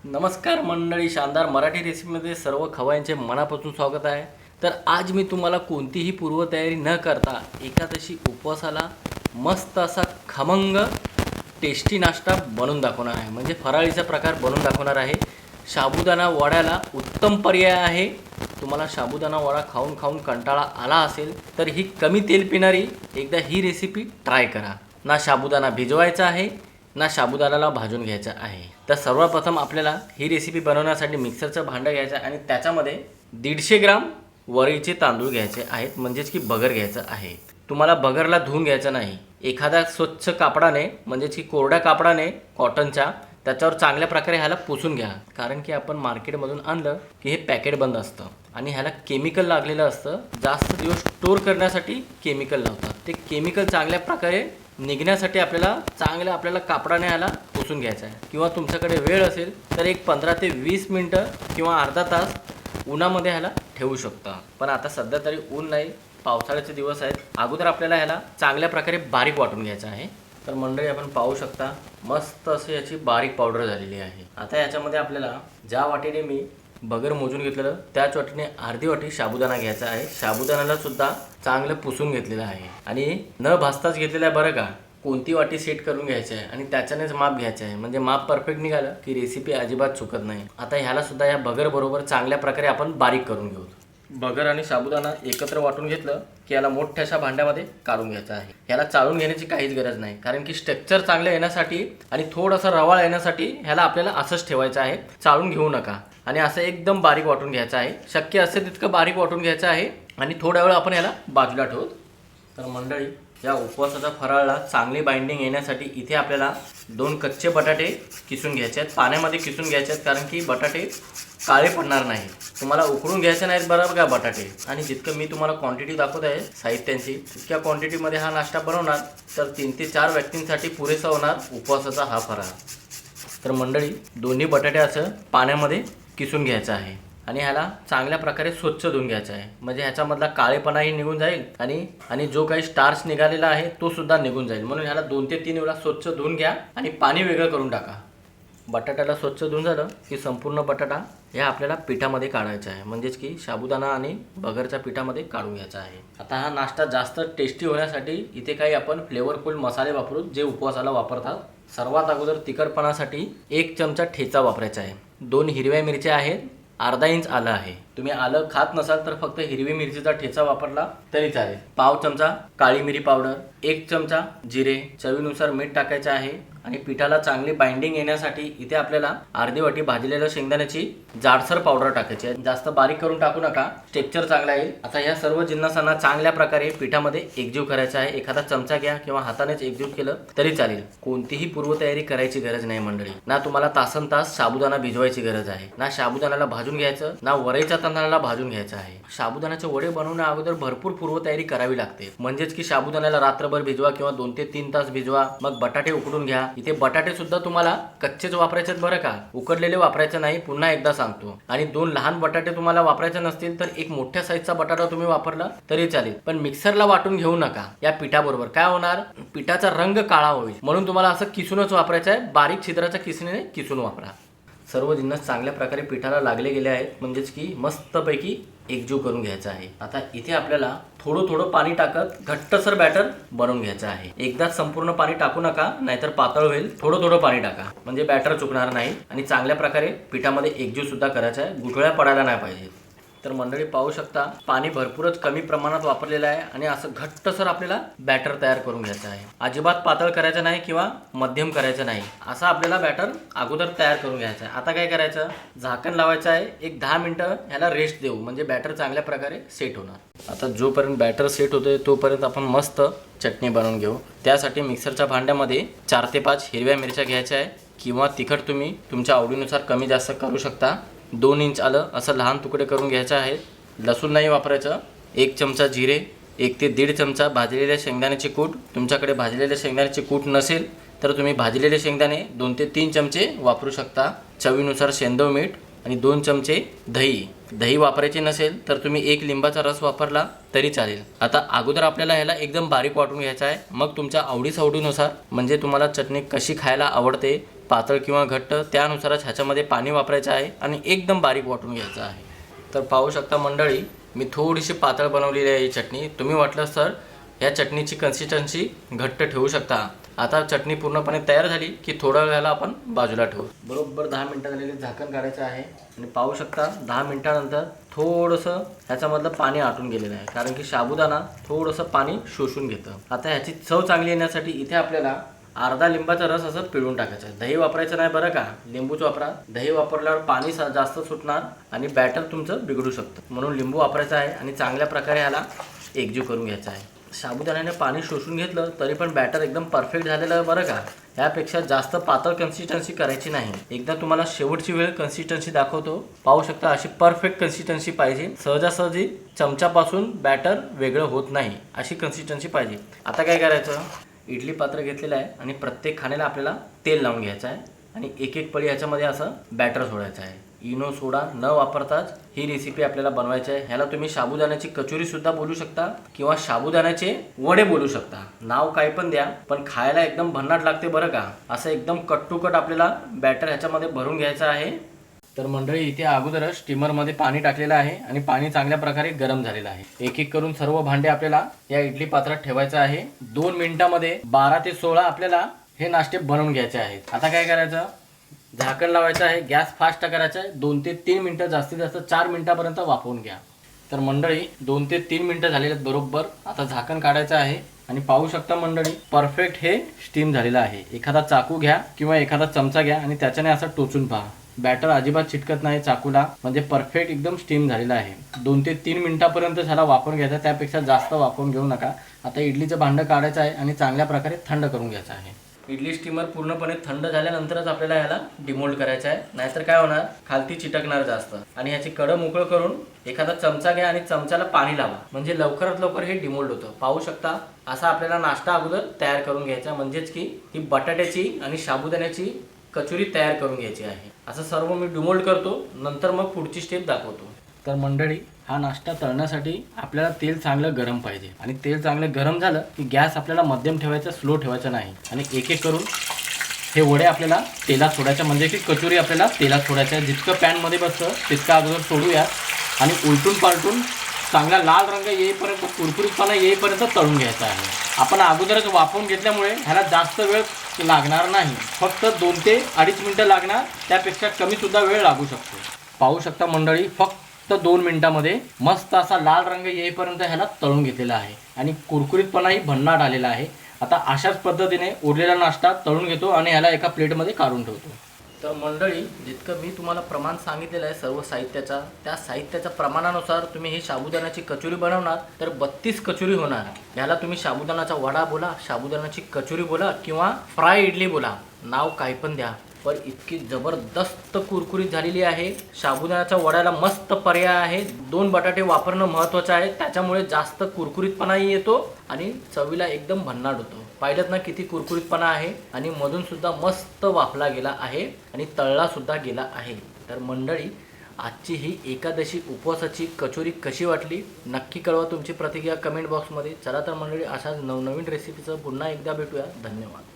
नमस्कार मंडळी, शानदार मराठी रेसिपीमध्ये सर्व खवय्यांचे मनापासून स्वागत आहे. तर आज मी तुम्हाला कोणतीही पूर्वतयारी न करता एकादशी उपवासाला मस्त असा खमंग टेस्टी नाश्ता बनवून दाखवणार आहे. म्हणजे फराळीचा प्रकार बनवून दाखवणार आहे. साबुदाणा वड्याला उत्तम पर्याय आहे. तुम्हाला साबुदाणा वडा खाऊन खाऊन कंटाळा आला असेल तर ही कमी तेल पिणारी एकदा ही रेसिपी ट्राय करा. ना साबुदाणा भिजवायचा आहे ना साबुदाण्याला भाजून घ्यायचं आहे. तर सर्वप्रथम आपल्याला ही रेसिपी बनवण्यासाठी मिक्सरचं भांडं घ्यायचं आहे आणि त्याच्यामध्ये 150 ग्राम वरीचे तांदूळ घ्यायचे आहेत, म्हणजेच की बगर घ्यायचं आहे. तुम्हाला बगरला धुवून घ्यायचं नाही. एखाद्या स्वच्छ कापडाने म्हणजेच की कोरड्या कापडाने कॉटनच्या त्याच्यावर चांगल्या प्रकारे ह्याला पुसून घ्या. कारण की आपण मार्केटमधून आणलं की हे पॅकेट बंद असतं आणि ह्याला केमिकल लागलेलं असतं. जास्त दिवस स्टोअर करण्यासाठी केमिकल लावतात. ते केमिकल चांगल्या प्रकारे निघण्यासाठी आपल्याला कापडाने ह्याला पुसून घ्यायचं आहे. किंवा तुमच्याकडे वेळ असेल तर एक 15 ते 20 मिनटं किंवा अर्धा तास उन्हामध्ये ह्याला ठेवू शकता. पण आता सध्या तरी ऊन नाही, पावसाळ्याचे दिवस आहेत. अगोदर आपल्याला ह्याला चांगल्या प्रकारे बारीक वाटून घ्यायचं आहे. तर मंडळी आपण पाहू शकता मस्त अशी याची बारीक पावडर झालेली आहे. आता याच्यामध्ये आपल्याला ज्या वाटीने मी बगर मोजून घेतलेलं त्याच वाटीने अर्धी वाटी साबुदाणा घ्यायचा आहे. साबुदाण्याला सुद्धा चांगलं पुसून घेतलेलं आहे आणि न भाजताच घेतलेलं आहे बरं का. कोणती वाटी सेट करून घ्यायची आहे आणि त्याच्यानेच माप घ्यायचं आहे. म्हणजे माप परफेक्ट निघालं की रेसिपी अजिबात चुकत नाही. आता ह्याला सुद्धा या बगर बरोबर चांगल्या प्रकारे आपण बारीक करून घेऊ. बगर आणि साबुदाणा एकत्र वाटून घेतलं की याला मोठ्याशा भांड्यामध्ये काढून घ्यायचं आहे. याला चाळून घेण्याची काहीच गरज नाही, कारण की स्ट्रक्चर चांगलं येण्यासाठी आणि थोडासा रवाळ येण्यासाठी ह्याला आपल्याला असंच ठेवायचं आहे. चाळून घेऊ नका आणि असं एकदम बारीक वाटून घ्यायचं आहे. शक्य असेल तितकं बारीक वाटून घ्यायचं आहे आणि थोड्या वेळ आपण ह्याला बाजूला ठेवू. तर मंडळी, या उपवासाचा फराळला चांगली बाइंडिंग येण्यासाठी इथे आपल्याला 2 कच्चे बटाटे किसून घ्यायचे आहेत. पाण्यामध्ये किसून घ्यायचे आहेत, कारण की बटाटे काळे पडणार नाही. तुम्हाला उकडून घ्यायचे नाहीत बरोबर का बटाटे. आणि जितकं मी तुम्हाला क्वांटिटी दाखवत आहे साहित्यांची, तितक्या क्वांटिटीमध्ये हा नाश्ता बनवणार तर 3 ते 4 व्यक्तींसाठी पुरेसा होणार उपवासाचा हा फराळ. तर मंडळी, दोन्ही बटाटे असं पाण्यामध्ये किसून घ्यायचं आहे आणि ह्याला चांगल्या प्रकारे स्वच्छ धुवून घ्यायचा आहे. म्हणजे ह्याच्यामधला काळेपणाही निघून जाईल आणि जो काही स्टार्च निघालेला आहे तो सुद्धा निघून जाईल. म्हणून ह्याला 2 ते 3 वेळा स्वच्छ धुवून घ्या आणि पाणी वेगळं करून टाका. बटाट्याला स्वच्छ धुवून झालं की संपूर्ण बटाटा ह्या आपल्याला पिठामध्ये काढायचा आहे. म्हणजेच की साबुदाणा आणि बगरच्या पिठामध्ये काढून घ्यायचा आहे. आता हा नाश्ता जास्त टेस्टी होण्यासाठी इथे काही आपण फ्लेवरफुल मसाले वापरू जे उपवासाला वापरतात. सर्वात अगोदर तिखटपणासाठी 1 चमचा ठेचा वापरायचा आहे. 2 हिरव्या मिरच्या आहेत. अर्धा इंच आलं आहे. तुम्ही आलं खात नसाल तर फक्त हिरवी मिरचीचा ठेचा वापरला तरी चालेल. पाव चमचा काळी मिरी पावडर, 1 चमचा जिरे, चवीनुसार मीठ टाकायचं आहे. आणि पिठाला चांगली बाइंडिंग येण्यासाठी इथे आपल्याला अर्धी वाटी भाजलेल्या शेंगदाण्याची जाडसर पावडर टाकायची आहे. जास्त बारीक करून टाकू नका, टेक्स्चर चांगला येईल. आता या सर्व जिन्नसांना चांगल्या प्रकारे पिठामध्ये एकजीव करायचा आहे. एखादा चमचा घ्या किंवा हातानेच एकजीव केलं तरी चालेल. कोणतीही पूर्वतयारी करायची गरज नाही मंडळी. ना तुम्हाला तासन तास साबुदाणा भिजवायची गरज आहे, ना साबुदाण्याला भाजून घ्यायचं, ना वरईच्या तांदळाला भाजून घ्यायचं आहे. साबुदाण्याचे वडे बनवण्या अगोदर भरपूर पूर्वतयारी करावी लागते. म्हणजेच की साबुदाण्याला रात्रभर भिजवा किंवा 2 ते 3 तास भिजवा. मग बटाटे उकडून घ्या. इथे बटाटे सुद्धा तुम्हाला कच्चेच वापरायचे आहेत बरं का, उकडलेले वापरायचे नाही. पुन्हा एकदा सांगतो. आणि 2 लहान बटाटे तुम्हाला वापरायचे नसतील तर एक मोठ्या साईजचा बटाटा तुम्ही वापरला तरी चालेल. पण मिक्सरला वाटून घेऊ नका. या पिठाबरोबर काय होणार, पिठाचा रंग काळा होईल. म्हणून तुम्हाला असं किसूनच वापरायचं आहे. बारीक छिद्राच्या किसणीने किसून वापरा. सर्व जिन्नस चांगल्या प्रकारे पिठाला लागले गेले आहेत. म्हणजेच की मस्तपैकी एकजीव करून घ्यायचा आहे. आता इथे आपल्याला थोडं थोडं पाणी टाकत घट्टसर बॅटर बनवून घ्यायचं आहे. एकदाच संपूर्ण पाणी टाकू नका, नाहीतर पातळ होईल. थोडं थोडं पाणी टाका, म्हणजे बॅटर चुकणार नाही. आणि चांगल्या प्रकारे पिठामध्ये एकजीव सुद्धा करायचा आहे. गुठळ्या पडायला नाही पाहिजे. तर मंडळी पाहू शकता पाणी भरपूरच कमी प्रमाणात वापरलेलं आहे आणि असं घट्टसर आपल्याला बॅटर तयार करून घ्यायचं आहे. अजिबात पातळ करायचं नाही किंवा मध्यम करायचं नाही. असं आपल्याला बॅटर अगोदर तयार करून घ्यायचं आहे. आता काय करायचं, झाकण लावायचं आहे. एक 10 मिनटं ह्याला रेस्ट देऊ, म्हणजे बॅटर चांगल्या प्रकारे सेट होणार. आता जोपर्यंत बॅटर सेट होतोय तोपर्यंत आपण मस्त चटणी बनवून घेऊ. त्यासाठी मिक्सरच्या भांड्यामध्ये 4 ते 5 हिरव्या मिरच्या घ्यायच्या आहे किंवा तिखट तुम्ही तुमच्या आवडीनुसार कमी जास्त करू शकता. 2 इंच आलं असं लहान तुकडे करून घ्यायचं आहे. लसूण नाही वापरायचं. 1 चमचा जिरे, 1 ते 1.5 चमचा भाजलेल्या शेंगदाण्याचे कूट. तुमच्याकडे भाजलेल्या शेंगदाण्याचे कूट नसेल तर तुम्ही भाजलेले शेंगदाणे 2 ते 3 चमचे वापरू शकता. चवीनुसार सेंधव मीठ आणि 2 चमचे दही. दही वापरायचे नसेल तर तुम्ही 1 लिंबाचा रस वापरला तरी चालेल. आता अगोदर आपल्याला ह्याला एकदम बारीक वाटून घ्यायचा आहे. मग तुमच्या आवडीनुसार, म्हणजे तुम्हाला चटणी कशी खायला आवडते, पातळ किंवा घट्ट त्यानुसारच ह्याच्यामध्ये पाणी वापरायचं आहे आणि एकदम बारीक वाटून घ्यायचं आहे। तर पाहू शकता मंडळी, मी थोडीशी पातळ बनवलेली आहे ही चटणी। तुम्ही वाटलं तर या चटणीची कन्सिस्टन्सी घट्ट ठेवू शकता। आता चटणी पूर्णपणे तयार झाली की थोड्या वेळाला आपण बाजूला ठेवू। बरोबर 10 मिनिटं झालेले, झाकण काढायचं आहे आणि पाहू शकता 10 मिनिटानंतर थोडंसं ह्याच्यामधलं पाणी आटून गेलेलं आहे, कारण की साबुदाणा थोडंसं पाणी शोषून घेतं। आता ह्याची चव चांगली येण्यासाठी इथे आपल्याला अर्धा लिंबाचा रस असं पिळून टाकायचा आहे। दही वापरायचं नाही बरं का, लिंबूच वापरा। दही वापरल्यावर पाणी जास्त सुटणार आणि बॅटर तुमचं बिघडू शकतं, म्हणून लिंबू वापरायचं आहे आणि चांगल्या प्रकारे ह्याला एकजीव करून घ्यायचा आहे। साबुदाण्याने पाणी शोषून घेतलं तरी पण बॅटर एकदम परफेक्ट झालेलं आहे बरं का। यापेक्षा जास्त पातळ कन्सिस्टन्सी करायची नाही। एकदा तुम्हाला शेवटची वेळ कन्सिस्टन्सी दाखवतो, पाहू शकता अशी परफेक्ट कन्सिस्टन्सी पाहिजे। सहजासहजी चमच्यापासून बॅटर वेगळं होत नाही अशी कन्सिस्टन्सी पाहिजे। आता काय करायचं, इडली पात्र घेतलेलं आहे आणि प्रत्येक खाण्याला आपल्याला तेल लावून घ्यायचं आहे आणि एक एक पळी ह्याच्यामध्ये असं बॅटर सोडायचं आहे। इनो सोडा न वापरताच ही रेसिपी आपल्याला बनवायची आहे। ह्याला तुम्ही साबुदाण्याची कचोरी सुद्धा बोलू शकता किंवा साबुदाण्याचे वडे बोलू शकता, नाव काही पण द्या, पण खायला एकदम भन्नाट लागते बरं का। असं एकदम कट टू कट आपल्याला बॅटर ह्याच्यामध्ये भरून घ्यायचं आहे। तर मंडळी, इथे अगोदरच स्टीमरमध्ये पाणी टाकलेलं आहे आणि पाणी चांगल्या प्रकारे गरम झालेलं आहे। एक एक करून सर्व भांडे आपल्याला या इडली पात्रात ठेवायचं आहे। 2 मिनिटांमध्ये 12 ते 16 आपल्याला हे नाश्ते बनवून घ्यायचे आहेत। आता काय करायचं, झाकण लावायचं आहे, गॅस फास्ट करायचा आहे। 2 ते 3 मिनिटं, जास्तीत जास्त 4 मिनिटापर्यंत वाफवून घ्या। तर मंडळी 2 ते 3 मिनिटं झालेले आहेत बरोबर। आता झाकण काढायचं आहे आणि पाहू शकता मंडळी परफेक्ट हे स्टीम झालेलं आहे। एखादा चाकू घ्या किंवा एखादा चमचा घ्या आणि त्याच्याने असं टोचून पहा, बॅटर अजिबात चिटकत नाही चाकूला, म्हणजे परफेक्ट एकदम स्टीम झालेला आहे। 2 ते 3 मिनिटापर्यंत ह्याला वाफवून घ्यायचा, त्यापेक्षा जास्त वाफवून घेऊ नका। आता इडलीचं भांडं काढायचं आहे आणि चांगल्या प्रकारे थंड करून घ्यायचं आहे। इडली स्टीमर पूर्णपणे थंड झाल्यानंतरच आपल्याला याला डिमोल्ड करायचं आहे, नाहीतर काय होणार, खालती चिटकणार जास्त। आणि ह्याची कडं मोकळं करून एखादा चमचा घ्या आणि चमच्याला पाणी लावा, म्हणजे लवकरात लवकर हे डिमोल्ड होतं। पाहू शकता असा आपल्याला नाश्ता अगोदर तयार करून घ्यायचा, म्हणजेच की ही बटाट्याची आणि साबुदाण्याची कचोरी तयार करून घ्यायची आहे। असं सर्व मी डिमोल्ड करतो, नंतर मग पुढची स्टेप दाखवतो। तर मंडळी, हा नाश्ता तळण्यासाठी आपल्याला तेल चांगलं गरम पाहिजे आणि तेल चांगलं गरम झालं की गॅस आपल्याला मध्यम ठेवायचा, स्लो ठेवायचा नाही। आणि एक एक करून हे वडे आपल्याला तेलात सोडायचं, म्हणजे की कचोरी आपल्याला तेलात सोडायचं आहे। जितकं पॅनमध्ये बसतं तितकं अगोदर सोडूया आणि उलटून पालटून चांगला लाल रंग येईपर्यंत, कुरकुरीतपणा येईपर्यंत तळून घ्यायचा आहे। आपण अगोदरच वाफवून घेतल्यामुळे ह्याला जास्त वेळ लागणार नाही, फक्त 2 ते 2.5 मिनिटं लागणार, त्यापेक्षा कमी सुद्धा वेळ लागू शकतो। पाहू शकता मंडळी, फक्त 2 मिनिटांमध्ये मस्त असा लाल रंग येईपर्यंत ह्याला तळून घेतलेला आहे आणि कुरकुरीतपणाही भन्नाट आलेला आहे। आता अशाच पद्धतीने उरलेला नाश्ता तळून घेतो आणि ह्याला एका प्लेटमध्ये काढून ठेवतो। तर मंडळी, जितकं मी तुम्हाला प्रमाण सांगितलेलं आहे सर्व साहित्याचा, त्या साहित्याच्या प्रमाणानुसार तुम्ही ही साबुदाण्याची कचोरी बनवणार तर 32 कचोरी होणार। ह्याला तुम्ही साबुदाण्याचा वडा बोला, साबुदाण्याची कचोरी बोला किंवा फ्राय इडली बोला, नाव काही पण द्या, पण इतकी जबरदस्त कुरकुरीत झालेली आहे। साबुदाण्याच्या वड्याला मस्त पर्याय आहे। 2 बटाटे वापरणं महत्त्वाचं आहे, त्याच्यामुळे जास्त कुरकुरीतपणाही येतो आणि चवीला एकदम भन्नाट होतो। पाहिलं ना किती कुरकुरीतपणा आहे आणि मधून सुद्धा मस्त वाफला गेला आहे आणि तळला सुद्धा गेला आहे। तर मंडळी, आजची ही एकादशी उपवासाची कचोरी कशी वाटली नक्की कळवा तुमची प्रतिक्रिया कमेंट बॉक्समध्ये। चला तर मंडळी, अशाच नवनवीन रेसिपीचं पुन्हा एकदा भेटूया। धन्यवाद।